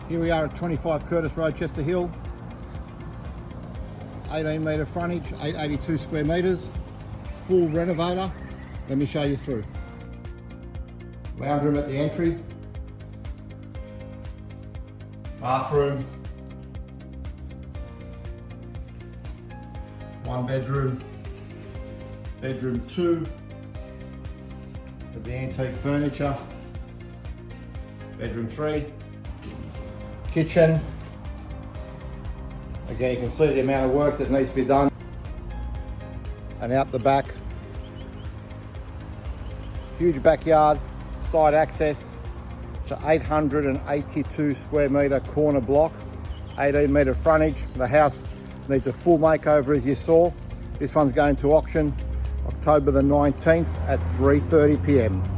Here we are at 25 Curtis Road, Chester Hill. 18 metre frontage, 882 square metres, full renovator. Let me show you through. Lounge room at the entry, bathroom, one bedroom, bedroom 2 with the antique furniture, bedroom 3, kitchen. Again, you can see the amount of work that needs to be done. And out the back, huge backyard, side access to 882 square metre corner block, 18 metre frontage. The house needs a full makeover, as you saw. This one's going to auction October the 19th at 3:30 p.m.